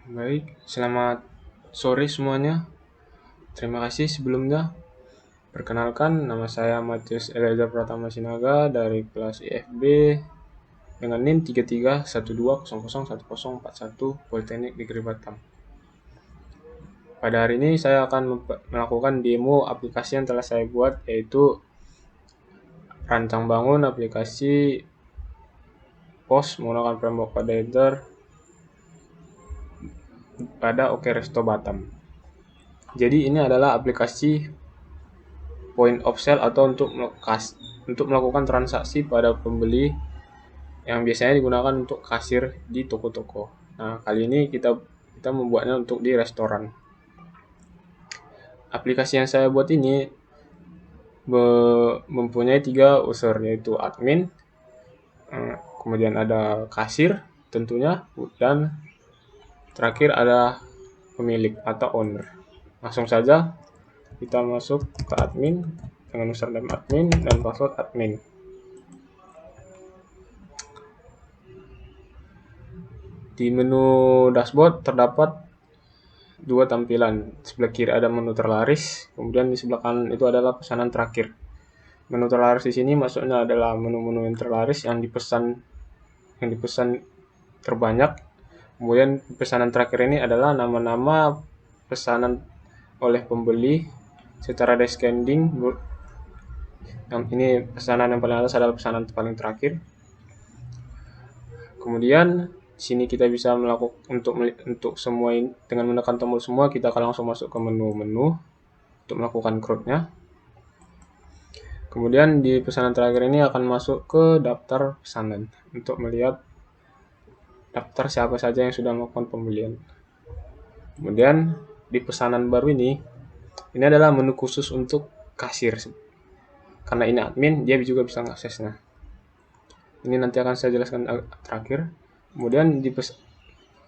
Baik, selamat sore semuanya. Terima kasih sebelumnya. Perkenalkan, nama saya Matius Eliezer Pratama Sinaga dari kelas IFB dengan NIM 3312001041 Politeknik Negeri Batam. Pada hari ini saya akan melakukan demo aplikasi yang telah saya buat, yaitu rancang bangun aplikasi POS menggunakan framework pada editor pada OKResto Batam. Jadi ini adalah aplikasi point of sale atau untuk melakukan transaksi pada pembeli yang biasanya digunakan untuk kasir di toko-toko. Nah, kali ini kita membuatnya untuk di restoran. Aplikasi yang saya buat ini mempunyai 3 unsur, yaitu admin, kemudian ada kasir tentunya, dan terakhir ada pemilik atau owner. Langsung saja kita masuk ke admin dengan username admin dan password admin. Di menu dashboard terdapat 2 tampilan. Sebelah kiri ada menu terlaris, kemudian di sebelah kanan itu adalah pesanan terakhir. Menu terlaris di sini maksudnya adalah menu-menu yang terlaris yang dipesan terbanyak. Kemudian pesanan terakhir ini adalah nama-nama pesanan oleh pembeli secara descending. Ini pesanan yang paling atas adalah pesanan paling terakhir. Kemudian sini kita bisa melakukan untuk semua ini, dengan menekan tombol semua kita akan langsung masuk ke menu-menu untuk melakukan crowd-nya. Kemudian di pesanan terakhir ini akan masuk ke daftar pesanan untuk melihat daftar siapa saja yang sudah melakukan pembelian. Kemudian di pesanan baru ini adalah menu khusus untuk kasir. Karena ini admin, dia juga bisa mengaksesnya. Ini nanti akan saya jelaskan terakhir. Kemudian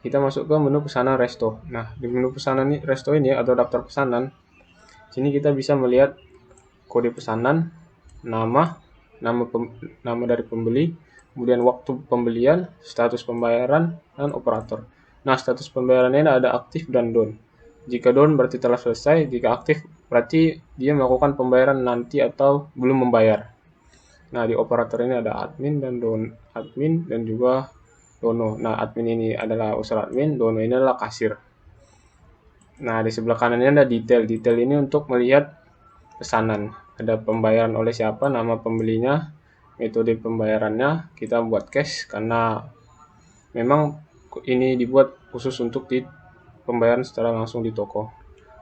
kita masuk ke menu pesanan resto. Nah, di menu pesanan resto ini atau daftar pesanan, sini kita bisa melihat kode pesanan, nama dari pembeli, kemudian waktu pembelian, status pembayaran, dan operator. Nah, status pembayarannya ada aktif dan down. Jika down berarti telah selesai, jika aktif berarti dia melakukan pembayaran nanti atau belum membayar. Nah, di operator ini ada admin dan admin dan juga dono. Nah, admin ini adalah user admin, dono ini adalah kasir. Nah, di sebelah kanannya ada detail. Detail ini untuk melihat pesanan. Ada pembayaran oleh siapa, nama pembelinya, metode pembayarannya. Kita buat cash karena memang ini dibuat khusus untuk di pembayaran secara langsung di toko.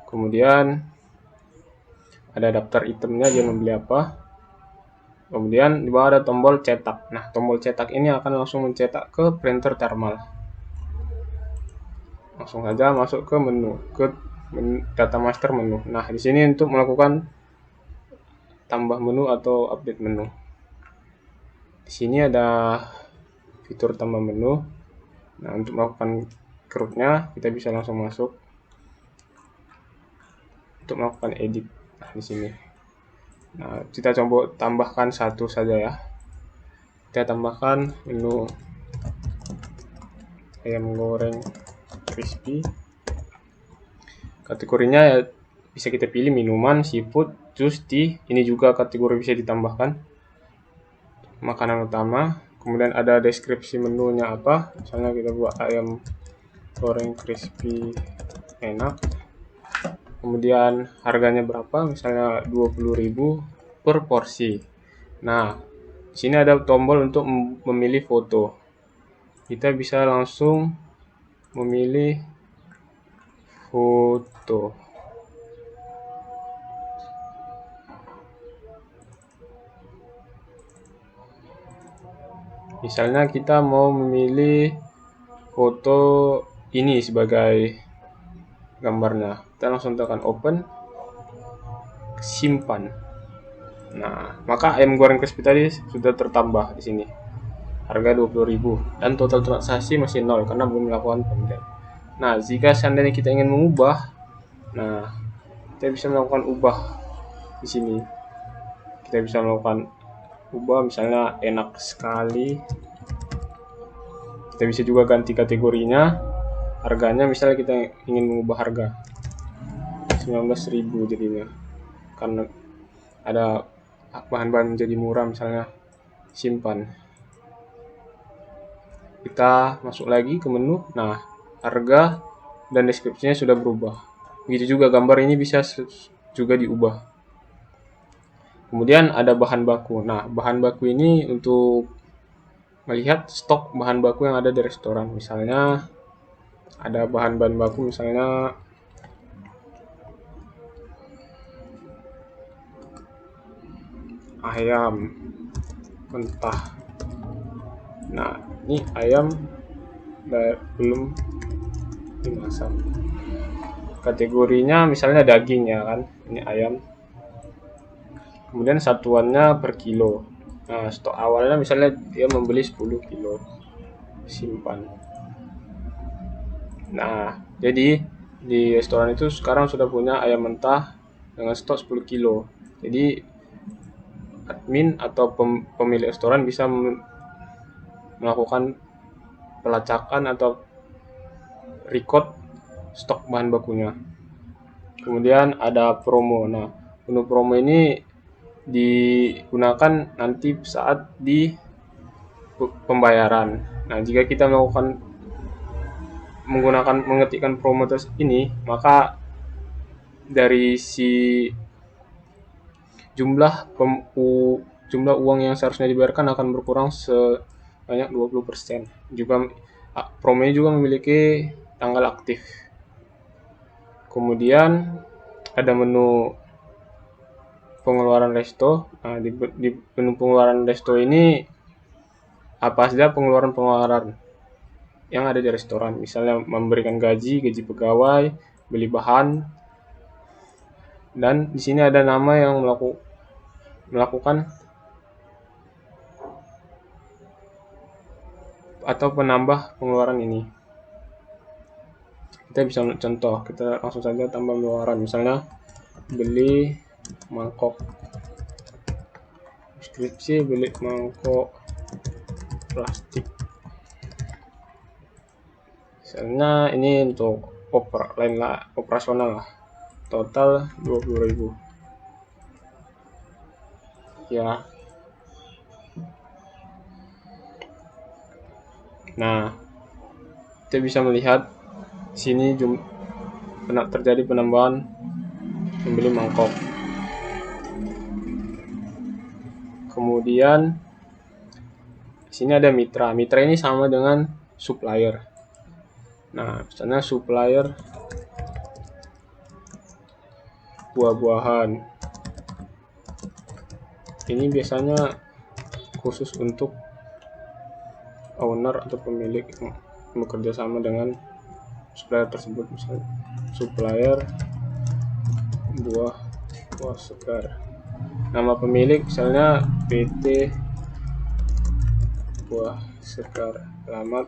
Kemudian ada daftar itemnya, dia membeli apa. Kemudian di bawah ada tombol cetak. Nah, tombol cetak ini akan langsung mencetak ke printer thermal. Langsung saja masuk ke menu data master menu. Nah, di sini untuk melakukan tambah menu atau update menu. Di sini ada fitur tambah menu. Nah, untuk melakukan crowd-nya kita bisa langsung masuk untuk melakukan edit. Nah, di sini. Nah, kita coba tambahkan satu saja ya. Kita tambahkan menu ayam goreng crispy. Kategorinya ya bisa kita pilih minuman, seafood, jus, tea. Ini juga kategori bisa ditambahkan. Makanan utama. Kemudian ada deskripsi menunya apa. Misalnya kita buat ayam goreng crispy enak. Kemudian harganya berapa? Misalnya 20.000 per porsi. Nah, di sini ada tombol untuk memilih foto. Kita bisa langsung memilih foto. Misalnya kita mau memilih foto ini sebagai gambarnya. Kita langsung tekan open, simpan. Nah, maka ayam goreng crispy tadi sudah tertambah di sini. Harga 20.000 dan total transaksi masih 0 karena belum melakukan pembelian. Nah, jika seandainya kita ingin mengubah, nah kita bisa melakukan ubah di sini. Kita bisa melakukan ubah, misalnya enak sekali. Kita bisa juga ganti kategorinya. harganya, misalnya kita ingin mengubah harga 19.000 jadinya, karena ada bahan-bahan jadi murah, misalnya simpan. Kita masuk lagi ke menu. Nah, harga dan deskripsinya sudah berubah. Begitu juga gambar ini bisa juga diubah. Kemudian ada bahan baku. Nah, bahan baku ini untuk melihat stok bahan baku yang ada di restoran. Misalnya ada bahan-bahan baku, misalnya ayam mentah. Nah, ini ayam belum dimasak. Kategorinya misalnya daging ya kan, ini ayam. Kemudian satuannya per kilo. Nah, stok awalnya misalnya dia membeli 10 kilo, simpan. Nah, jadi di restoran itu sekarang sudah punya ayam mentah dengan stok 10 kilo. Jadi admin atau pemilik restoran bisa melakukan pelacakan atau record stok bahan bakunya. Kemudian ada promo. Nah, menu promo ini digunakan nanti saat di pembayaran. Nah, jika kita mengetikkan promo ini, maka dari si jumlah uang yang seharusnya dibayarkan akan berkurang sebanyak 20%. Juga promo ini juga memiliki tanggal aktif. Kemudian ada menu pengeluaran resto. Nah, di menu pengeluaran resto ini apa saja pengeluaran yang ada di restoran. Misalnya memberikan gaji pegawai, beli bahan, dan di sini ada nama yang melakukan atau penambah pengeluaran ini. Kita bisa contoh, kita langsung saja tambah pengeluaran. Misalnya beli mangkok, deskripsi beli mangkok plastik. Misalnya ini untuk operasional lah, total 20.000 ya. Nah, kita bisa melihat sini terjadi penambahan membeli mangkok. Kemudian sini ada mitra. Mitra ini sama dengan supplier. Nah, misalnya supplier buah-buahan. Ini biasanya khusus untuk owner atau pemilik yang bekerja sama dengan supplier tersebut. Misalnya supplier buah segar. Nama pemilik misalnya PT Buah Segar, alamat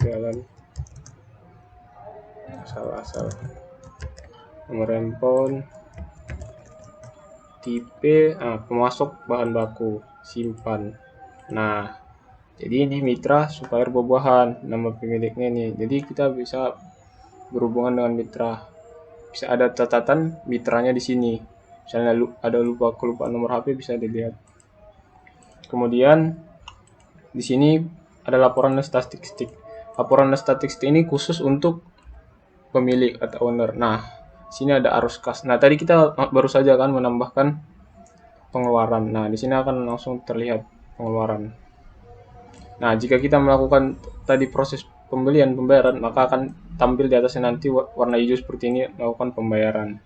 Jalan asal-asal, nomor handphone, tipe, pemasok bahan baku, simpan. Nah, jadi ini mitra supplier buah-buahan, nama pemiliknya nih. Jadi kita bisa berhubungan dengan mitra. Bisa ada catatan mitranya di sini. Misalnya ada kelupaan nomor HP, bisa dilihat. Kemudian di sini ada laporan statistik. Laporan statistik ini khusus untuk pemilik atau owner. Nah, sini ada arus kas. Nah, tadi kita baru saja kan menambahkan pengeluaran. Nah, di sini akan langsung terlihat pengeluaran. Nah, jika kita melakukan tadi proses pembayaran, maka akan tampil di atasnya nanti warna hijau seperti ini, melakukan pembayaran.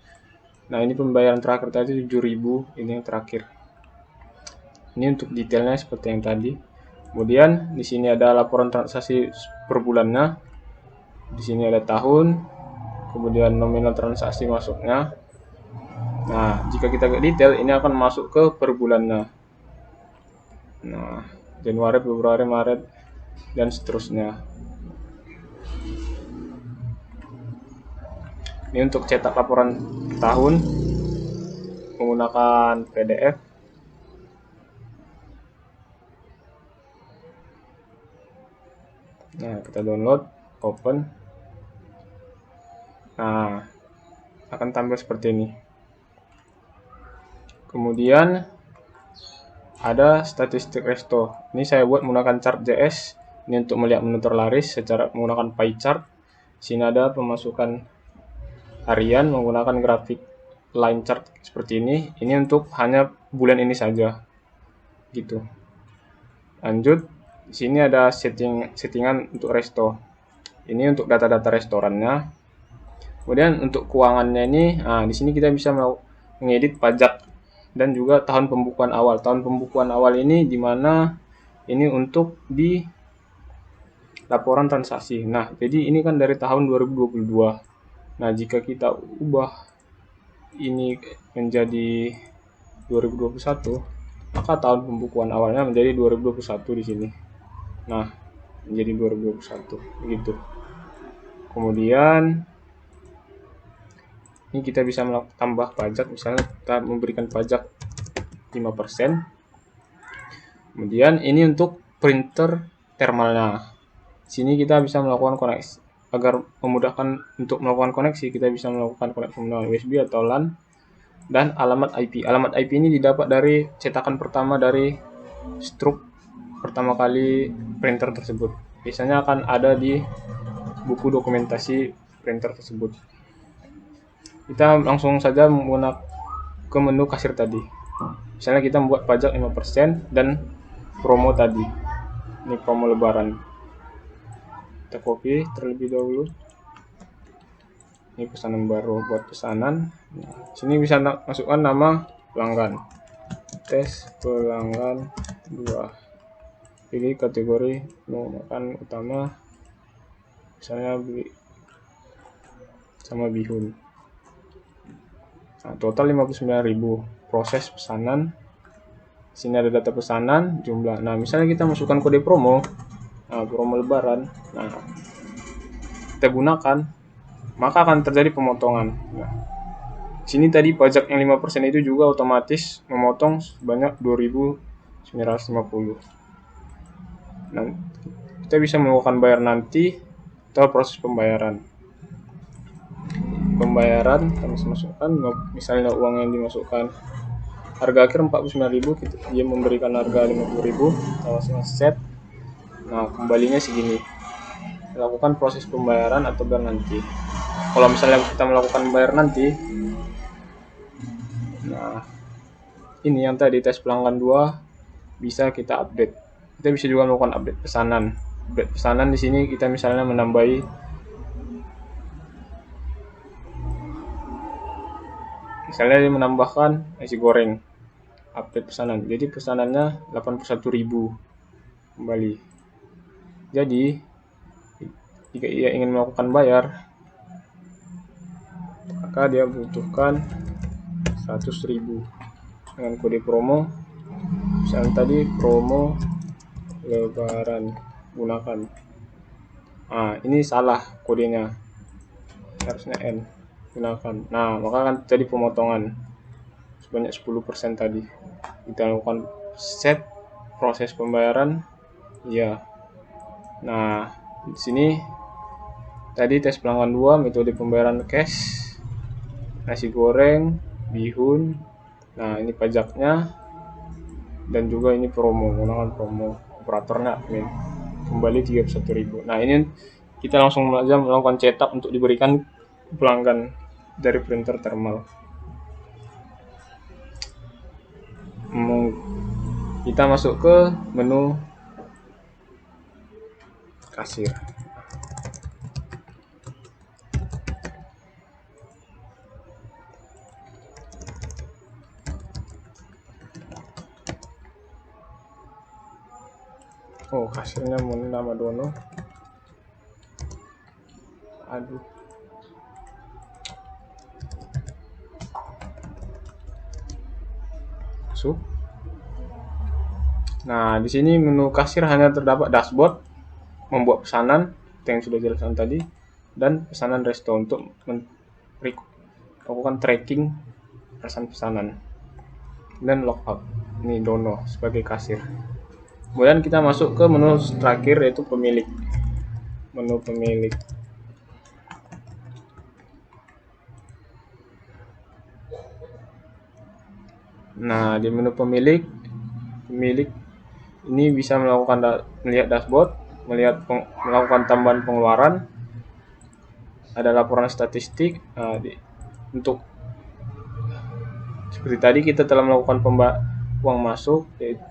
Nah, ini pembayaran terakhir tadi 7.000, ini yang terakhir. Ini untuk detailnya seperti yang tadi. Kemudian di sini ada laporan transaksi per bulannya. Di sini ada tahun, kemudian nominal transaksi masuknya. Nah, jika kita ke detail, ini akan masuk ke per bulannya. Nah, Januari, Februari, Maret, dan seterusnya. Ini untuk cetak laporan tahun menggunakan PDF. Nah, kita download, open. Nah, akan tampil seperti ini. Kemudian ada statistik resto. Ini saya buat menggunakan chart.js. Ini untuk melihat menu terlaris secara menggunakan pie chart. Sini ada pemasukan harian menggunakan grafik line chart seperti ini. Ini untuk hanya bulan ini saja. Gitu. Lanjut, di sini ada settingan untuk resto. Ini untuk data-data restorannya. Kemudian untuk keuangannya ini, di sini kita bisa mengedit pajak dan juga tahun pembukuan awal. Tahun pembukuan awal ini di mana ini untuk di laporan transaksi. Nah, jadi ini kan dari tahun 2022. Nah, jika kita ubah ini menjadi 2021, maka tahun pembukuan awalnya menjadi 2021 di sini. Nah, menjadi 2021 begitu. Kemudian ini kita bisa tambah pajak, misalnya kita memberikan pajak 5%. Kemudian ini untuk printer thermalnya. Sini kita bisa melakukan koneksi. Agar memudahkan untuk melakukan koneksi, kita bisa melakukan koneksi melalui USB atau LAN. Dan alamat IP. Alamat IP ini didapat dari cetakan pertama dari struk pertama kali printer tersebut. Biasanya akan ada di buku dokumentasi printer tersebut. Kita langsung saja menggunakan ke menu kasir tadi. Misalnya kita membuat pajak 5% dan promo tadi. Ini promo lebaran. Kita copy terlebih dahulu. Ini pesanan baru buat pesanan. Nah, sini bisa masukkan nama pelanggan. Tes pelanggan 2. Pilih kategori mau makan utama. Misalnya beli sama bihun. Nah, total 59.000. Proses pesanan. Sini ada data pesanan, jumlah. Nah, misalnya kita masukkan kode promo. Nah, promo lebaran. Nah, kita gunakan, maka akan terjadi pemotongan. Nah, sini tadi pajak yang 5% itu juga otomatis memotong sebanyak 2.950. Nah, kita bisa melakukan bayar nanti atau proses pembayaran. Pembayaran kami masukkan, misalnya uang yang dimasukkan harga akhir 49.000, dia memberikan harga 50.000, kita langsung set. Nah, kembalinya segini. Lakukan proses pembayaran atau bayar nanti. Kalau misalnya kita melakukan bayar nanti, nah ini yang tadi tes pelanggan 2 bisa kita update. Kita bisa juga melakukan update pesanan. Update pesanan di sini kita misalnya menambahi, misalnya menambahkan nasi goreng, update pesanan. Jadi pesanannya 81.000 kembali. Jadi jika ia ingin melakukan bayar, maka dia butuhkan 100.000 dengan kode promo. Misalnya tadi promo lebaran gunakan. Nah, ini salah kodenya, harusnya N gunakan. Nah, maka akan terjadi pemotongan sebanyak 10% tadi. Kita lakukan set proses pembayaran, ya. Nah, di sini tadi tes pelanggan 2, metode pembayaran cash, nasi goreng, bihun. Nah, ini pajaknya dan juga ini promo, menggunakan promo, operatornya admin. Kembali 31.000. Nah, ini kita langsung saja melakukan cetak untuk diberikan pelanggan dari printer thermal. Kita masuk ke menu kasir. Oh, kasirnya nama Dono. Aduh. Masuk. Nah, di sini menu kasir hanya terdapat dashboard, membuat pesanan yang sudah jelaskan tadi, dan pesanan resto untuk melakukan tracking pesanan, dan logout. Ini Dono sebagai kasir. Kemudian kita masuk ke menu terakhir, yaitu pemilik. Menu pemilik. Nah, di menu pemilik ini bisa melihat dashboard, melakukan tambahan pengeluaran, ada laporan statistik. Untuk seperti tadi kita telah melakukan uang masuk, yaitu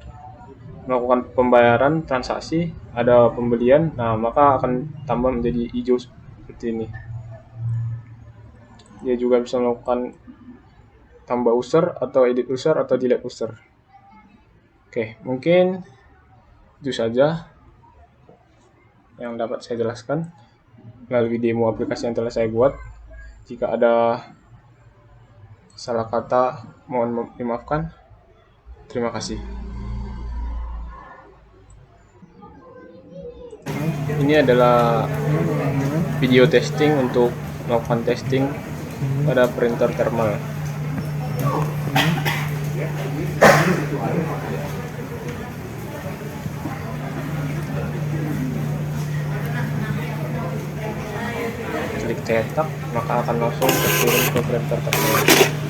melakukan pembayaran transaksi, ada pembelian, nah maka akan tambah menjadi hijau seperti ini. Dia juga bisa melakukan tambah user atau edit user atau delete user. Oke, mungkin itu saja yang dapat saya jelaskan melalui demo aplikasi yang telah saya buat. Jika ada salah kata, mohon dimaafkan. Terima kasih. Ini adalah video testing untuk melakukan testing pada printer thermal. Klik cetak, maka akan langsung turun ke printer thermal.